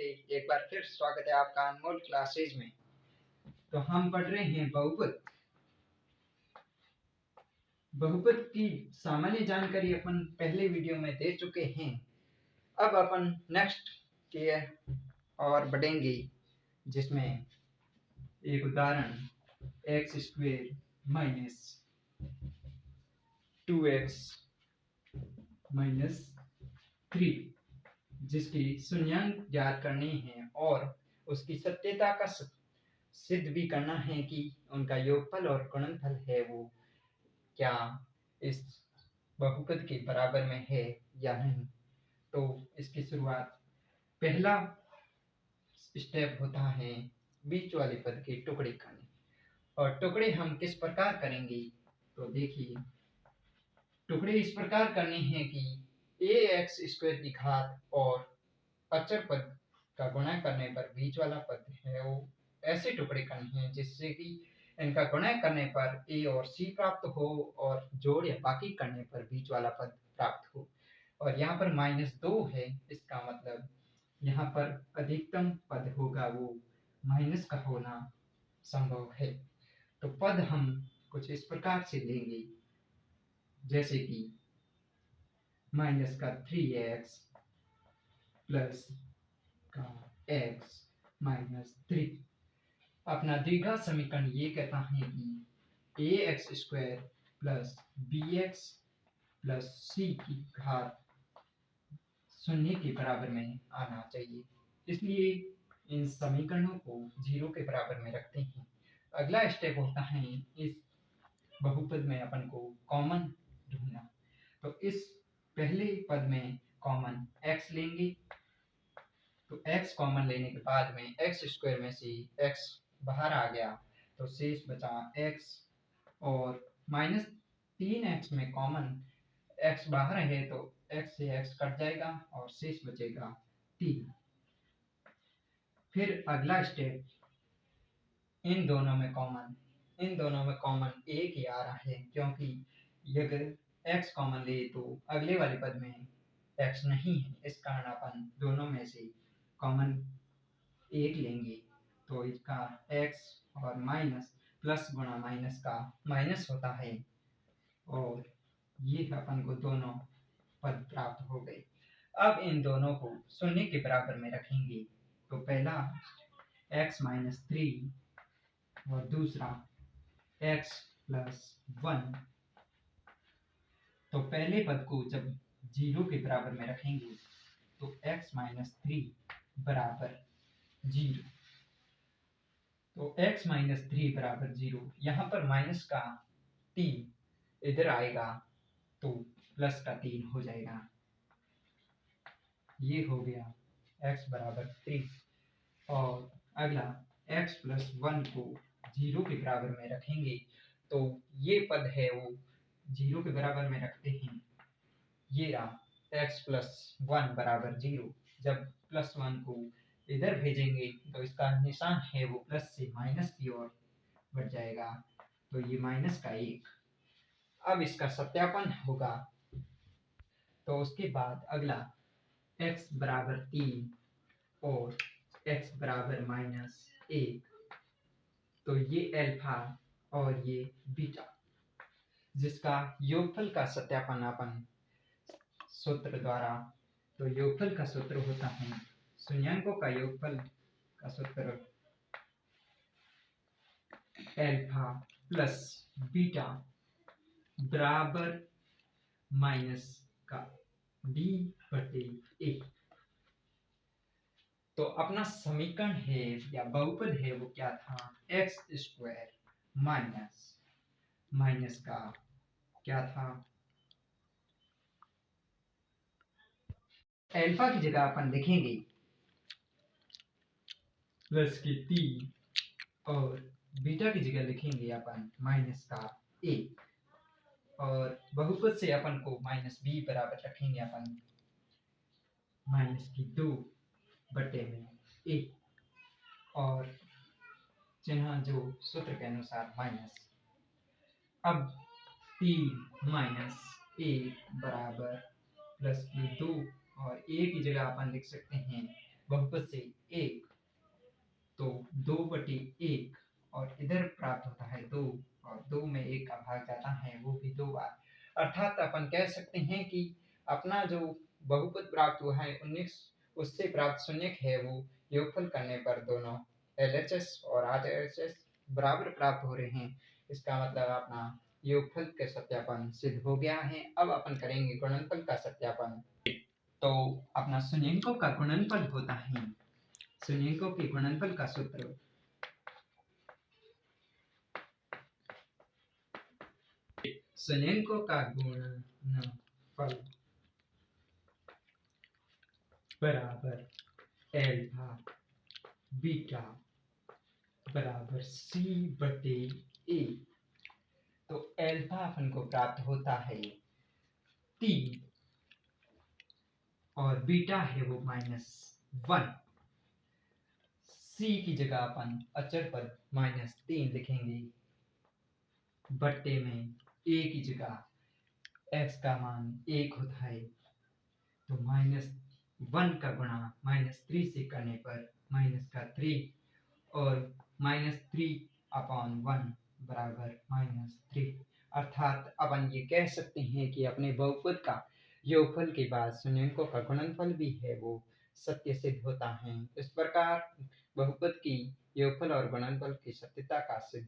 नमस्ते। एक बार फिर स्वागत है आपका अनमोल क्लासेज में। तो हम पढ़ रहे हैं बहुपद। बहुपद की सामान्य जानकारी अपन पहले वीडियो में दे चुके हैं। अब अपन नेक्स्ट के और बढ़ेंगे, जिसमें एक उदाहरण x² माइनस 2x माइनस 3 जिसकी शून्यांक ज्ञात करनी है और उसकी सत्यता का सिद्ध भी करना है कि उनका योगफल और गुणनफल है वो क्या इस बहुपद के बराबर में है या नहीं। तो इसकी शुरुआत, पहला स्टेप होता है बीच वाले पद के टुकड़े करने। और टुकड़े हम किस प्रकार करेंगे, तो देखिए, टुकड़े इस प्रकार करने हैं कि ax² की घात और अचर पद का गुणा करने पर बीच वाला पद है वो ऐसे टुकड़े करने हैं जिससे कि इनका गुणा करने पर a और c प्राप्त हो और जोड़ या बाकी करने पर बीच वाला पद प्राप्त हो। और यहाँ पर -2 है, इसका मतलब यहाँ पर अधिकतम पद होगा वो माइनस का होना संभव है। तो पद हम कुछ इस प्रकार से लेंगे, जैसे कि -3x प्लस का x -3। अपना द्विघात समीकरण ये कहता है कि ax² plus bx plus c की घात शून्य के बराबर में आना चाहिए, इसलिए इन समीकरणों को 0 के बराबर में रखते हैं। अगला स्टेप होता है इस बहुपद में अपन को कॉमन ढूंढना। तो इस पहले पद में कॉमन x लेंगे। तो x कॉमन लेने के बाद में x² में से x बाहर आ गया तो शेष बचा x, और -3x में कॉमन x बाहर है तो x से x कट जाएगा और शेष बचेगा 3। फिर अगला स्टेप, इन दोनों में कॉमन एक ही आ रहा है, क्योंकि अगर x कॉमन ले तो अगले वाले पद में x नहीं है, इस कारण अपन दोनों में से कॉमन एक लेंगे। तो इसका x और माइनस प्लस गुणा माइनस का माइनस होता है और ये अपन को दोनों पद प्राप्त हो गए। अब इन दोनों को शून्य के बराबर में रखेंगे। तो पहला x -3 और दूसरा x + 1। तो पहले पद को जब 0 के बराबर में रखेंगे तो x -3 बराबर 0। तो x -3 बराबर 0, यहाँ पर माइनस का 3 इधर आएगा तो प्लस का 3 हो जाएगा। ये हो गया x बराबर 3। और अगला x + 1 को 0 के बराबर में रखेंगे। तो ये पद है वो 0 के बराबर में रखते हैं। ये रहा x + 1 बराबर 0। जब +1 को इधर भेजेंगे तो इसका निशान है वो प्लस से माइनस की ओर बढ़ जाएगा, तो ये -1। अब इसका सत्यापन होगा। तो उसके बाद अगला x बराबर 3 और x बराबर -1। तो ये अल्फा और ये बीटा, जिसका योगफल का सत्यापन अपन सूत्र द्वारा, तो योगफल का सूत्र होता है शून्यांकों का योगफल का सूत्र अल्फा प्लस बीटा बराबर माइनस का d/a। तो अपना समीकरण है या बहुपद है वो क्या था, x² माइनस का क्या था, अल्फा की जगह अपन लिखेंगे प्लस की 3 और बीटा की जगह लिखेंगे अपन माइनस का a। और बहुपद से अपन को -b बराबर रखेंगे अपन -2/a और चिन्ह जो सूत्र के अनुसार माइनस। अब 3 - 1 बराबर +2 और a की जगह अपन लिख सकते हैं बहुपद से 1, तो 2/1 और इधर प्राप्त होता है 2 और 2 में 1 का भाग जाता है वो भी 2 बार। अर्थात अपन कह सकते हैं कि अपना जो बहुपद प्राप्त हुआ है 19 उससे प्राप्त शून्यक है वो योगफल करने पर दोनों एलएचएस और आरएचएस बराबर प्राप्त हो रहे हैं। इसका मतलब अपना योगफल का सत्यापन सिद्ध हो गया है। अब अपन करेंगे गुणनफल का सत्यापन। तो अपना शून्यकों का गुणनफल होता है, शून्यकों के गुणनफल का सूत्र शून्यकों का गुणनफल बराबर एल्फा बीटा बराबर सी बटे ए। तो एल्फा अपन को प्राप्त होता है 3 और बीटा है वो -1। सी की जगह अपन अचर पद -3 लिखेंगे बट्टे में ए की जगह एक्स का मान 1 होता है, तो -1 का गुणा -3 से करने पर -3 और -3/1 बराबर -3। अर्थात अपन ये कह सकते हैं कि अपने बहुपद का योगफल के बाद शून्यकों का गुणनफल भी है वो सत्य सिद्ध होता है। इस प्रकार बहुपद की योगफल और गुणनफल की सत्यता का सिद्ध